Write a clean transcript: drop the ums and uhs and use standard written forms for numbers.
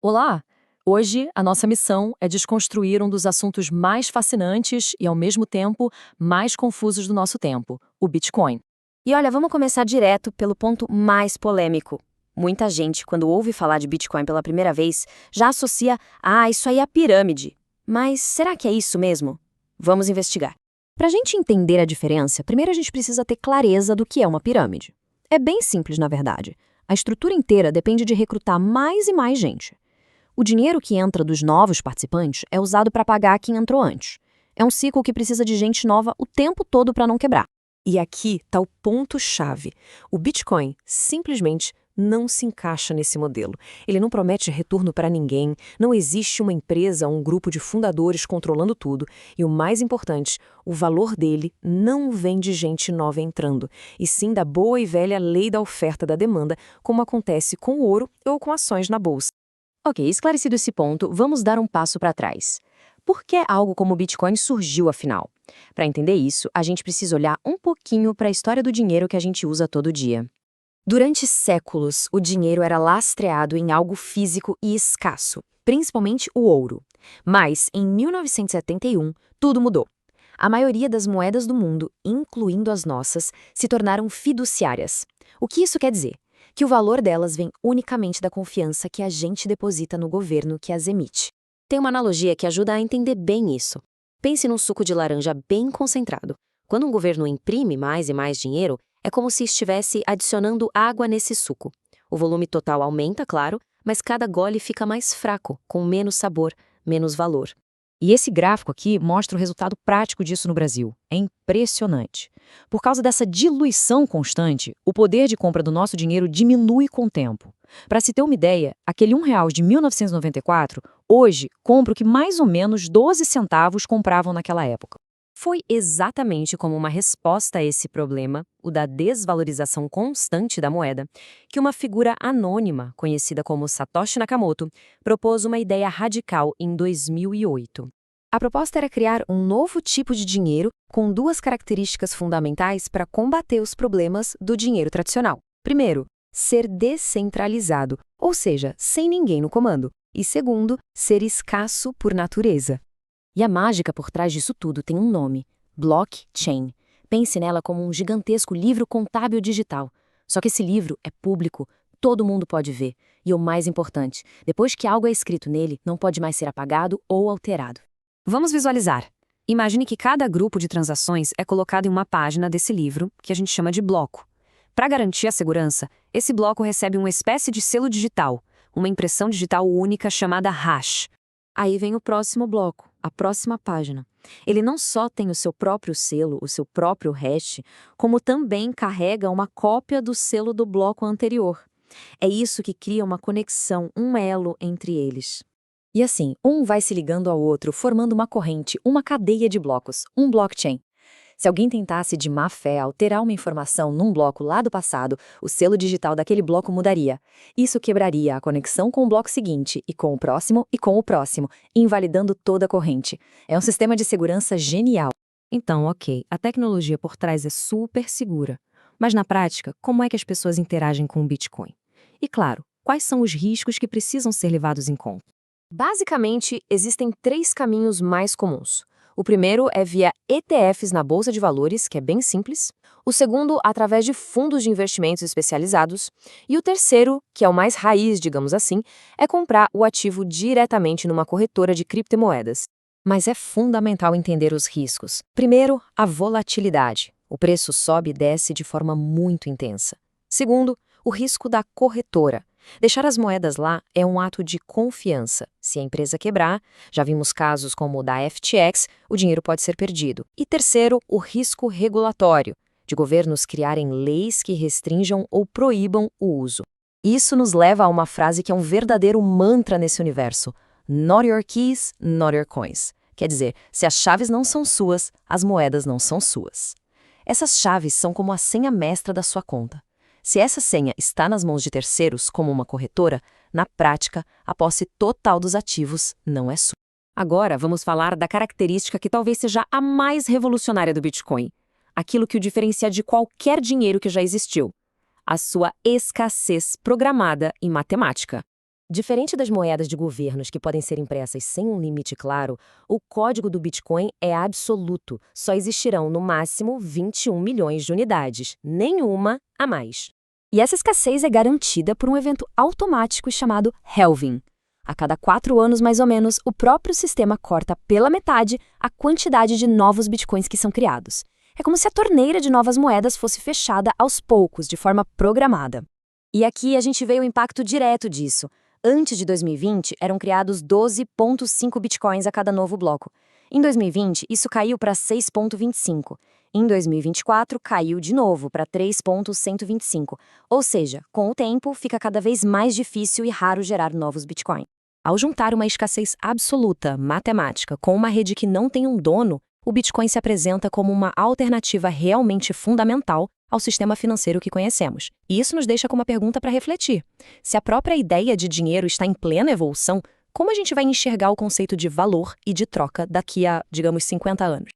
Olá! Hoje, a nossa missão é desconstruir um dos assuntos mais fascinantes e, ao mesmo tempo, mais confusos do nosso tempo, o Bitcoin. E olha, vamos começar direto pelo ponto mais polêmico. Muita gente, quando ouve falar de Bitcoin pela primeira vez, já associa, isso aí é pirâmide. Mas será que é isso mesmo? Vamos investigar. Para a gente entender a diferença, primeiro a gente precisa ter clareza do que é uma pirâmide. É bem simples, na verdade. A estrutura inteira depende de recrutar mais e mais gente. O dinheiro que entra dos novos participantes é usado para pagar quem entrou antes. É um ciclo que precisa de gente nova o tempo todo para não quebrar. E aqui está o ponto-chave. O Bitcoin simplesmente não se encaixa nesse modelo. Ele não promete retorno para ninguém, não existe uma empresa ou um grupo de fundadores controlando tudo. E o mais importante, o valor dele não vem de gente nova entrando, e sim da boa e velha lei da oferta e da demanda, como acontece com o ouro ou com ações na bolsa. Ok, esclarecido esse ponto, vamos dar um passo para trás. Por que algo como o Bitcoin surgiu, afinal? Para entender isso, a gente precisa olhar um pouquinho para a história do dinheiro que a gente usa todo dia. Durante séculos, o dinheiro era lastreado em algo físico e escasso, principalmente o ouro. Mas, em 1971, tudo mudou. A maioria das moedas do mundo, incluindo as nossas, se tornaram fiduciárias. O que isso quer dizer? Que o valor delas vem unicamente da confiança que a gente deposita no governo que as emite. Tem uma analogia que ajuda a entender bem isso. Pense num suco de laranja bem concentrado. Quando um governo imprime mais e mais dinheiro, é como se estivesse adicionando água nesse suco. O volume total aumenta, claro, mas cada gole fica mais fraco, com menos sabor, menos valor. E esse gráfico aqui mostra o resultado prático disso no Brasil. É impressionante. Por causa dessa diluição constante, o poder de compra do nosso dinheiro diminui com o tempo. Para se ter uma ideia, aquele R$ 1 de 1994, hoje, compra o que mais ou menos 12 centavos compravam naquela época. Foi exatamente como uma resposta a esse problema, o da desvalorização constante da moeda, que uma figura anônima, conhecida como Satoshi Nakamoto, propôs uma ideia radical em 2008. A proposta era criar um novo tipo de dinheiro com duas características fundamentais para combater os problemas do dinheiro tradicional. Primeiro, ser descentralizado, ou seja, sem ninguém no comando. E segundo, ser escasso por natureza. E a mágica por trás disso tudo tem um nome: blockchain. Pense nela como um gigantesco livro contábil digital. Só que esse livro é público, todo mundo pode ver. E o mais importante, depois que algo é escrito nele, não pode mais ser apagado ou alterado. Vamos visualizar. Imagine que cada grupo de transações é colocado em uma página desse livro, que a gente chama de bloco. Para garantir a segurança, esse bloco recebe uma espécie de selo digital, uma impressão digital única chamada hash. Aí vem o próximo bloco, a próxima página. Ele não só tem o seu próprio selo, o seu próprio hash, como também carrega uma cópia do selo do bloco anterior. É isso que cria uma conexão, um elo entre eles. E assim, um vai se ligando ao outro, formando uma corrente, uma cadeia de blocos, um blockchain. Se alguém tentasse de má fé alterar uma informação num bloco lá do passado, o selo digital daquele bloco mudaria. Isso quebraria a conexão com o bloco seguinte, e com o próximo, invalidando toda a corrente. É um sistema de segurança genial. Então, ok, a tecnologia por trás é super segura. Mas na prática, como é que as pessoas interagem com o Bitcoin? E claro, quais são os riscos que precisam ser levados em conta? Basicamente, existem 3 caminhos mais comuns. O primeiro é via ETFs na Bolsa de Valores, que é bem simples. O segundo, através de fundos de investimentos especializados. E o terceiro, que é o mais raiz, digamos assim, é comprar o ativo diretamente numa corretora de criptomoedas. Mas é fundamental entender os riscos. Primeiro, a volatilidade. O preço sobe e desce de forma muito intensa. Segundo, o risco da corretora. Deixar as moedas lá é um ato de confiança. Se a empresa quebrar, já vimos casos como o da FTX, o dinheiro pode ser perdido. E terceiro, o risco regulatório, de governos criarem leis que restringam ou proíbam o uso. Isso nos leva a uma frase que é um verdadeiro mantra nesse universo: Not your keys, not your coins. Quer dizer, se as chaves não são suas, as moedas não são suas. Essas chaves são como a senha mestra da sua conta. Se essa senha está nas mãos de terceiros, como uma corretora, na prática, a posse total dos ativos não é sua. Agora, vamos falar da característica que talvez seja a mais revolucionária do Bitcoin. Aquilo que o diferencia de qualquer dinheiro que já existiu. A sua escassez programada em matemática. Diferente das moedas de governos que podem ser impressas sem um limite claro, o código do Bitcoin é absoluto. Só existirão, no máximo, 21 milhões de unidades, nenhuma a mais. E essa escassez é garantida por um evento automático chamado halving. A cada 4 anos, mais ou menos, o próprio sistema corta pela metade a quantidade de novos bitcoins que são criados. É como se a torneira de novas moedas fosse fechada aos poucos, de forma programada. E aqui a gente vê o impacto direto disso. Antes de 2020, eram criados 12,5 bitcoins a cada novo bloco. Em 2020, isso caiu para 6,25. Em 2024, caiu de novo para 3,125. Ou seja, com o tempo, fica cada vez mais difícil e raro gerar novos bitcoins. Ao juntar uma escassez absoluta, matemática, com uma rede que não tem um dono, o Bitcoin se apresenta como uma alternativa realmente fundamental ao sistema financeiro que conhecemos. E isso nos deixa com uma pergunta para refletir. Se a própria ideia de dinheiro está em plena evolução, como a gente vai enxergar o conceito de valor e de troca daqui a, digamos, 50 anos?